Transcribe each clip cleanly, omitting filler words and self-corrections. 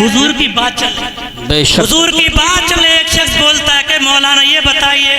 हुजूर की बात चले, हुजूर की बात चले। एक शख्स बोलता है कि मौलाना ये बताइए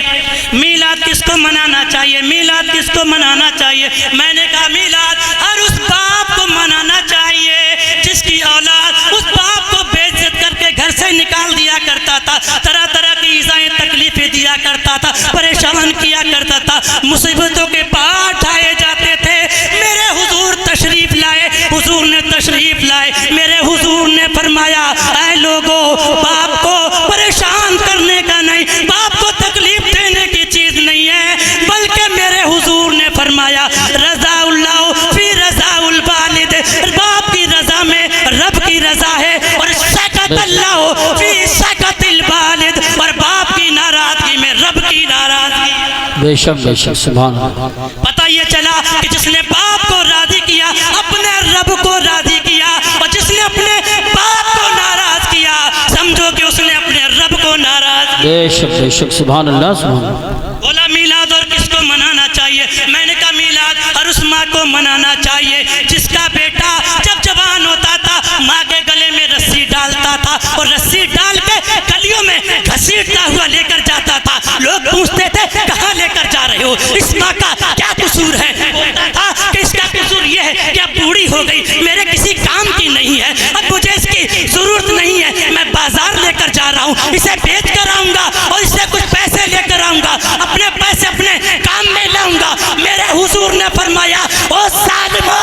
मीलाद किसको मनाना चाहिए, मीलाद किसको मनाना चाहिए। मैंने कहा मीलाद हर उस बाप को मनाना चाहिए जिसकी औलाद उस बाप को बेइज्जत करके घर से निकाल दिया करता था, तरह तरह की ईज़ाएं तकलीफें दिया करता था, परेशान किया करता था, मुसीबतों के पहाड़ ढाए जाते थे। मेरे हुजूर तशरीफ लाए, हुजूर ने तशरीफ लाए, मेरे हुजूर ने फरमाया ऐ लोगों, बाप को परेशान करने का नहीं, बाप को तकलीफ देने की चीज नहीं है, बल्कि मेरे हुजूर ने फरमाया रज़ाउल्लाह फी रज़ाउल वालिद, बाप की रजा में रब की रजा है, और सकतल्लाह फी सकतिल वालिद, और बाप की नाराजगी में रब की नाराजगी। बेशक बेशक सुभान अल्लाह। पता ये चला कि जिसने बाप को राजी किया अपने रब को राजी किया, और जिसने अपने बाप को नाराज किया समझो कि उसने अपने रब को नाराज। बेशक बेशक सुभान अल्लाह सुभान अल्लाह। बोला मीलाद और किसको मनाना चाहिए। मैंने कहा मीलाद हर उस माँ को मनाना चाहिए जिसका बेटा जब जवान होता था माँ के गले में रस्सी डालता था, और रस्सी डाल के गलियों में घसीटता हुआ लेकर जाता था। लोग पूछते थे कहाँ लेकर जा रहे हो, इस माँ का क्या कसूर है। बोलता था कि इसका कसूर ये है कि अब बूढ़ी हो गई, मेरे किसी काम की नहीं है, अब मुझे इसकी जरूरत नहीं है, मैं बाजार लेकर जा रहा हूँ, इसे बेच कर आऊंगा और इससे कुछ पैसे लेकर आऊंगा, अपने पैसे अपने काम में लाऊंगा। मेरे हुजूर ने फरमाया ओ सालिमो,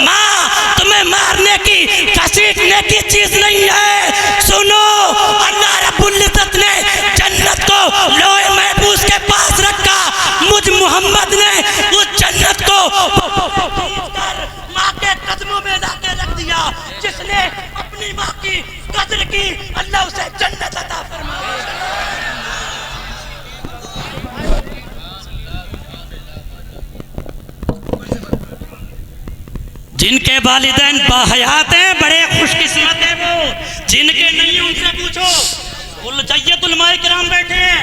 माँ तुम्हें मारने की घसीटने की चीज नहीं है। सुनो, अल्लाह रब्बुल इज्जत ने जन्नत को लोहे महफूज के पास रखा, मुझ मोहम्मद ने उस जन्नत को माँ के कदमों में लाके रख दिया। जिसने अपनी माँ की कदर की अल्लाह उसे जन्नत अता फरमाए। जिनके वालिदैन बाहयात हैं बड़े खुशकिस्मत हैं वो, जिनके नहीं उनसे पूछो। जय्यतुल उलमाए किराम बैठे हैं,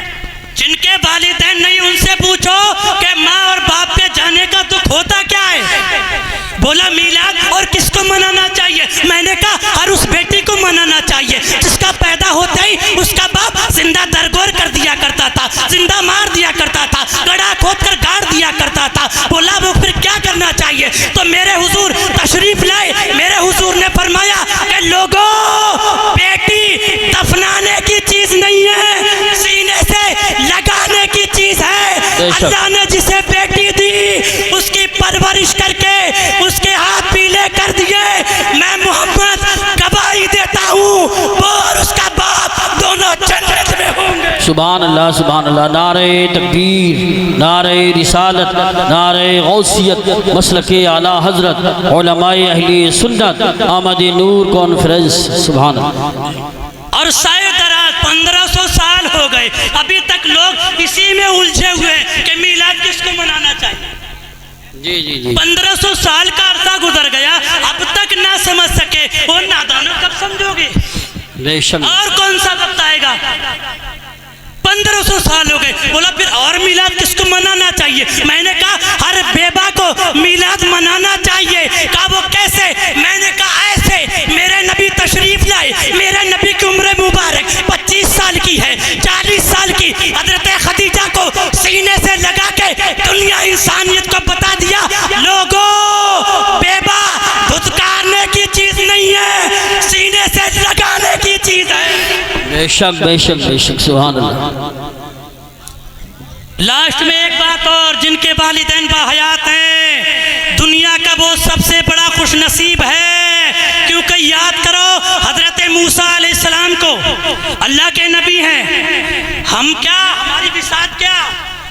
जिनके वालिदैन नहीं उनसे पूछो कि माँ और बाप के जाने का दुख होता क्या है। बोला मीलाद और किसको मनाना चाहिए। मैंने कहा हर उस बेटी को मनाना चाहिए जिसका पैदा होते ही उसका बाप जिंदा दरगोर कर दिया करता था, जिंदा मार दिया करता था, गड्ढा खोद कर गाड़ दिया करता था। बोला वो फिर क्या करना चाहिए। तो मेरे हुजूर तशरीफ लाए, मेरे हुजूर ने फरमाया कि लोगों, बेटी दफनाने की चीज नहीं है, सीने से लगाने की चीज है। अल्लाह ने जिसे बेटी दी उसकी परवरिश करके उसके हाथ पीले कर दिए। मैं मोहम्मद गवाही देता हूँ वो और उसका बाप दोनों जन्नत में होंगे। सुभान अल्लाह सुभान अल्लाह। नारे तकबीर, नारे रिसालत, नारे गौसियत, मसलके आला हजरत उलमाए अहले सुन्नत आमद नूर कॉन्फ्रेंस। सुभान अल्लाह। और शायद 1500 साल हो गए अभी तक लोग इसी में उलझे हुए कि मीलाद किसको मनाना चाहिए। जी जी जी। 1500 साल का अरसा गुजर गया, अब तक ना समझ सके। वो नादानों कब समझोगे, और कौन सा वक्त आएगा। 1500 साल हो गए। बोला फिर और मीलाद किसको मनाना चाहिए। मैंने कहा हर बेबा को मीलाद मनाना चाहिए। कहा वो कैसे। मैंने कहा ऐसे, मेरे नबी तशरीफ लाए, मेरे नबी की उम्र मुबारक 25 साल की है, 40 साल की हजरत खदीजा को सीने से लगा के दुनिया इंसानियत को बता दिया लोगों, बेबा धुतकारने की चीज नहीं है, सीने से लगाने की चीज है। बेशक बेशक बेशक सुभान अल्लाह। लास्ट में एक बात और, जिनके वालिदैन बाहयात हैं दुनिया का वो सबसे बड़ा खुशनसीब है, क्योंकि याद करो हजरत मूसा अलैहिस्सलाम को अल्लाह के नबी हैं, हम क्या, हमारी विसात क्या।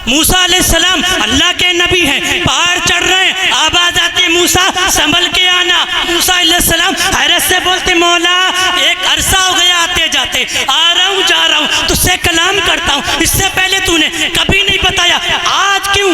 मूसा अलैहिस्सलाम अल्लाह के नबी हैं, पहाड़ चढ़ रहे हैं, आवाज आती मूसा संभल के आना। मूसा अलैहिस्सलाम हैरत से बोलते मौला एक अरसा हो गया आते जाते, आ रहा हूँ जा रहा हूँ, तुझसे कलाम करता हूँ, इससे पहले तूने कभी नहीं बताया, आज क्यों,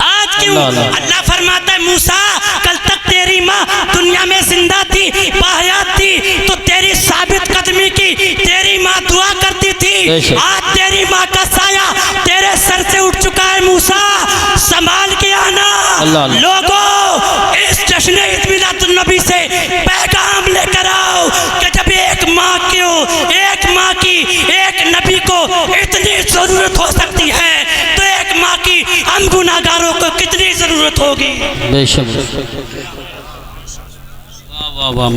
आज क्यों। अल्लाह फरमाता है मूसा कल तक तेरी माँ दुनिया में जिंदा थी, बाहयात थी, तो तेरी साबित कदमी की तेरी माँ दुआ करती थी, आज तेरी माँ का साया तेरे सर से उठ चुका है मूसा, संभाल के आना। लोगों इस जश्न ईद मिलादुन नबी से पैगाम लेकर आओ कि जब एक हम गुनाहगारों को कितनी जरूरत होगी। बेशक वाह वाह वाह।